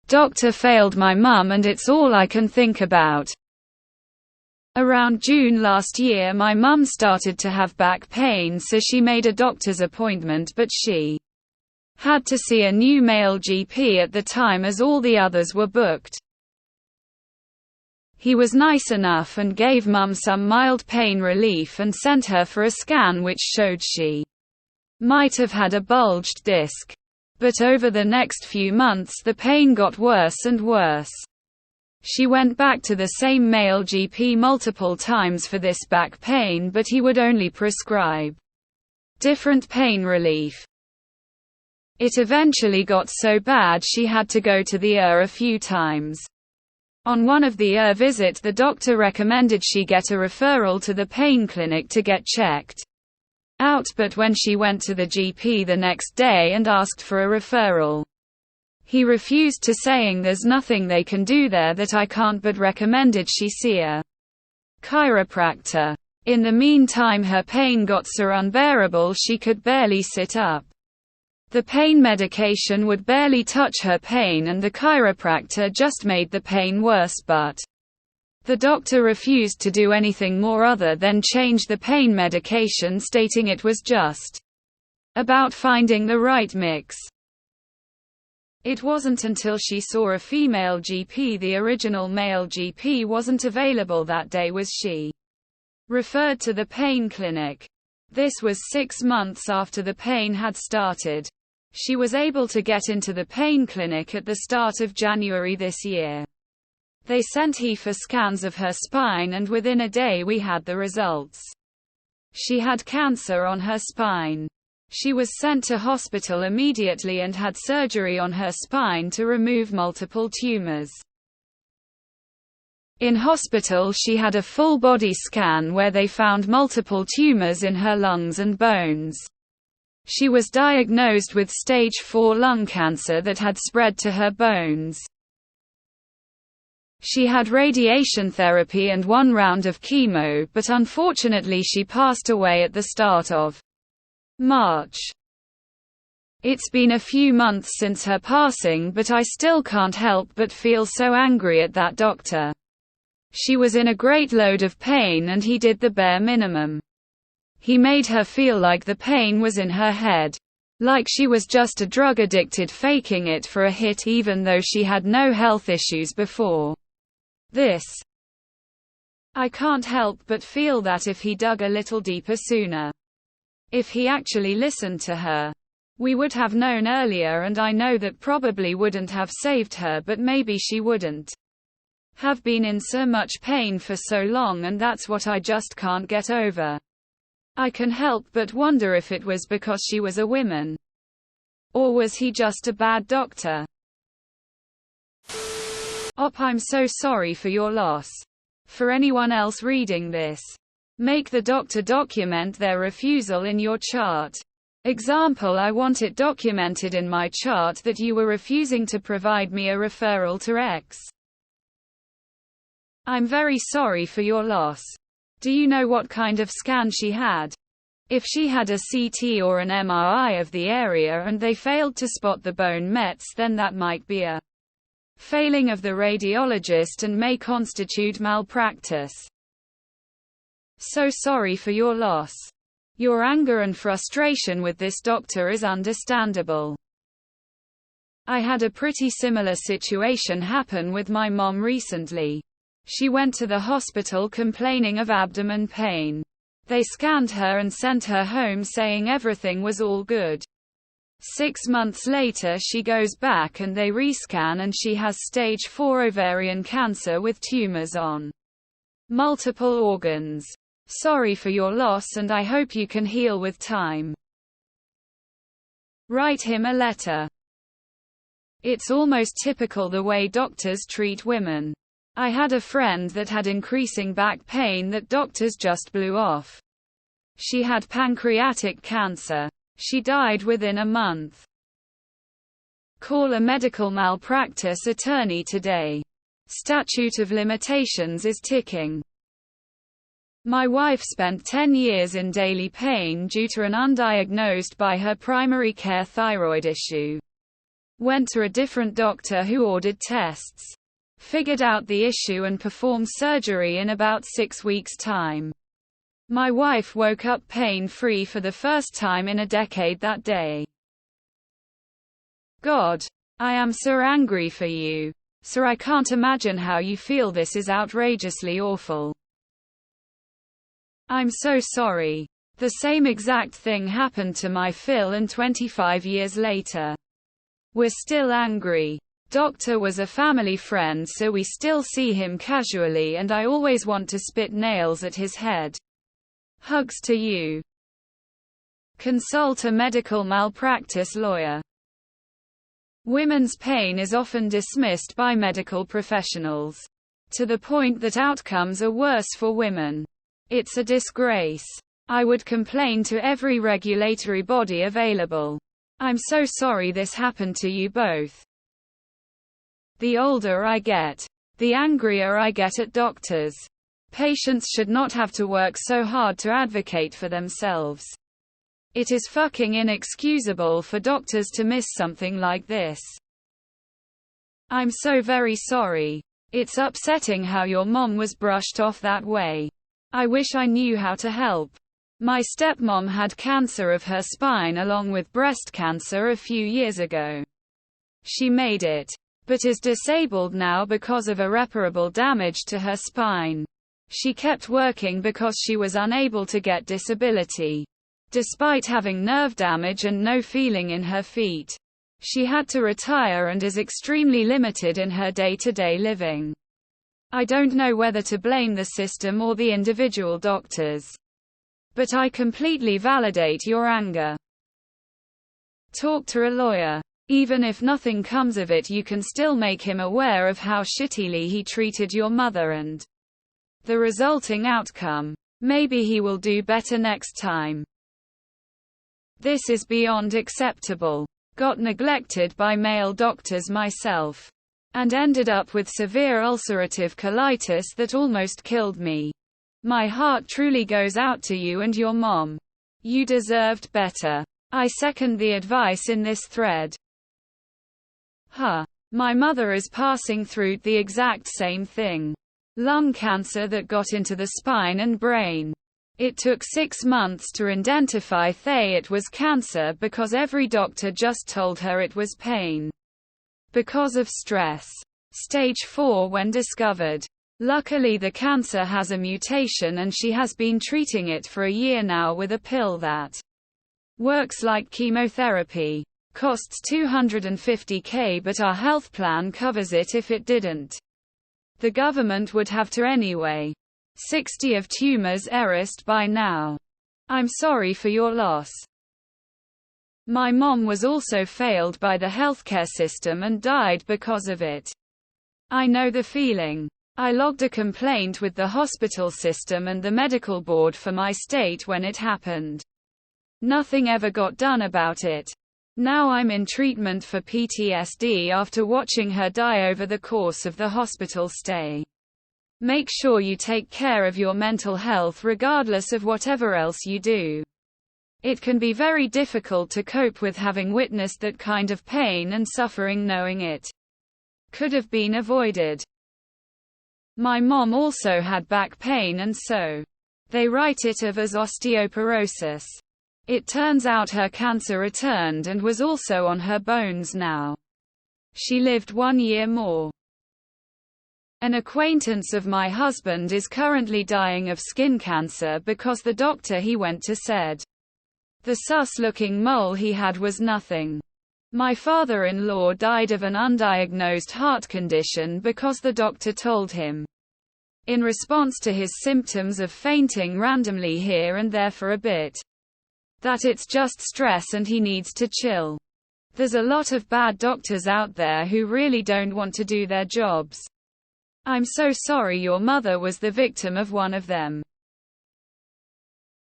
Doctor failed my mum and it's all I can think about. Around June last year my mum started to have back pain, so she made a doctor's appointment, but she had to see a new male GP at the time as all the others were booked. He was nice enough and gave mum some mild pain relief and sent her for a scan which showed she might have had a bulged disc. But over the next few months the pain got worse and worse. She went back to the same male GP multiple times for this back pain, but he would only prescribe different pain relief. It eventually got so bad she had to go to the a few times. On one of the visits the doctor recommended she get a referral to the pain clinic to get checked out, but when she went to the GP the next day and asked for a referral, he refused to, saying there's nothing they can do there that I can't, but recommended she see a chiropractor. In the meantime her pain got so unbearable she could barely sit up. The pain medication would barely touch her pain and the chiropractor just made the pain worse, but the doctor refused to do anything more other than change the pain medication, stating it was just about finding the right mix. It wasn't until she saw a female GP, the original male GP wasn't available that day, was she referred to the pain clinic. This was 6 months after the pain had started. She was able to get into the pain clinic at the start of January this year. They sent for scans of her spine and within a day we had the results. She had cancer on her spine. She was sent to hospital immediately and had surgery on her spine to remove multiple tumors. In hospital she had a full body scan where they found multiple tumors in her lungs and bones. She was diagnosed with stage 4 lung cancer that had spread to her bones. She had radiation therapy and 1 round of chemo, but unfortunately she passed away at the start of March. It's been a few months since her passing, but I still can't help but feel so angry at that doctor. She was in a great load of pain and he did the bare minimum. He made her feel like the pain was in her head. Like she was just a drug addicted faking it for a hit, even though she had no health issues before this. I can't help but feel that if he dug a little deeper sooner, if he actually listened to her, we would have known earlier, and I know that probably wouldn't have saved her, but maybe she wouldn't have been in so much pain for so long, and that's what I just can't get over. I can help but wonder if it was because she was a woman. Or was he just a bad doctor? I'm so sorry for your loss. For anyone else reading this, make the doctor document their refusal in your chart. Example: I want it documented in my chart that you were refusing to provide me a referral to X. I'm very sorry for your loss. Do you know what kind of scan she had? If she had a CT or an MRI of the area and they failed to spot the bone mets, then that might be a failing of the radiologist and may constitute malpractice. So sorry for your loss. Your anger and frustration with this doctor is understandable. I had a pretty similar situation happen with my mom recently. She went to the hospital complaining of abdomen pain. They scanned her and sent her home saying everything was all good. 6 months later she goes back and they rescan and she has stage 4 ovarian cancer with tumors on multiple organs. Sorry for your loss and I hope you can heal with time. Write him a letter. It's almost typical the way doctors treat women. I had a friend that had increasing back pain that doctors just blew off. She had pancreatic cancer. She died within a month. Call a medical malpractice attorney today. Statute of limitations is ticking. My wife spent 10 years in daily pain due to an undiagnosed by her primary care thyroid issue. Went to a different doctor who ordered tests. Figured out the issue and performed surgery in about 6 weeks' time. My wife woke up pain-free for the first time in a decade that day. God. I am so angry for you. Sir, I can't imagine how you feel. This is outrageously awful. I'm so sorry. The same exact thing happened to my Phil, and 25 years later, we're still angry. Doctor was a family friend, so we still see him casually, and I always want to spit nails at his head. Hugs to you. Consult a medical malpractice lawyer. Women's pain is often dismissed by medical professionals, to the point that outcomes are worse for women. It's a disgrace. I would complain to every regulatory body available. I'm so sorry this happened to you both. The older I get, the angrier I get at doctors. Patients should not have to work so hard to advocate for themselves. It is fucking inexcusable for doctors to miss something like this. I'm so very sorry. It's upsetting how your mom was brushed off that way. I wish I knew how to help. My stepmom had cancer of her spine along with breast cancer a few years ago. She made it, but is disabled now because of irreparable damage to her spine. She kept working because she was unable to get disability. Despite having nerve damage and no feeling in her feet, she had to retire and is extremely limited in her day-to-day living. I don't know whether to blame the system or the individual doctors. But I completely validate your anger. Talk to a lawyer. Even if nothing comes of it, you can still make him aware of how shittily he treated your mother and the resulting outcome. Maybe he will do better next time. This is beyond acceptable. Got neglected by male doctors myself, and ended up with severe ulcerative colitis that almost killed me. My heart truly goes out to you and your mom. You deserved better. I second the advice in this thread. My mother is passing through the exact same thing. Lung cancer that got into the spine and brain. It took 6 months to identify it was cancer because every doctor just told her it was pain. Because of stress. Stage 4 when discovered. Luckily the cancer has a mutation and she has been treating it for a year now with a pill that works like chemotherapy. Costs $250,000 but our health plan covers it if it didn't. The government would have to anyway. 60 of tumors erased by now. I'm sorry for your loss. My mom was also failed by the healthcare system and died because of it. I know the feeling. I logged a complaint with the hospital system and the medical board for my state when it happened. Nothing ever got done about it. Now I'm in treatment for PTSD after watching her die over the course of the hospital stay. Make sure you take care of your mental health regardless of whatever else you do. It can be very difficult to cope with having witnessed that kind of pain and suffering knowing it could have been avoided. My mom also had back pain and so they write it of as osteoporosis. It turns out her cancer returned and was also on her bones now. She lived 1 year more. An acquaintance of my husband is currently dying of skin cancer because the doctor he went to said the sus-looking mole he had was nothing. My father-in-law died of an undiagnosed heart condition because the doctor told him, in response to his symptoms of fainting randomly here and there for a bit, that it's just stress and he needs to chill. There's a lot of bad doctors out there who really don't want to do their jobs. I'm so sorry your mother was the victim of one of them.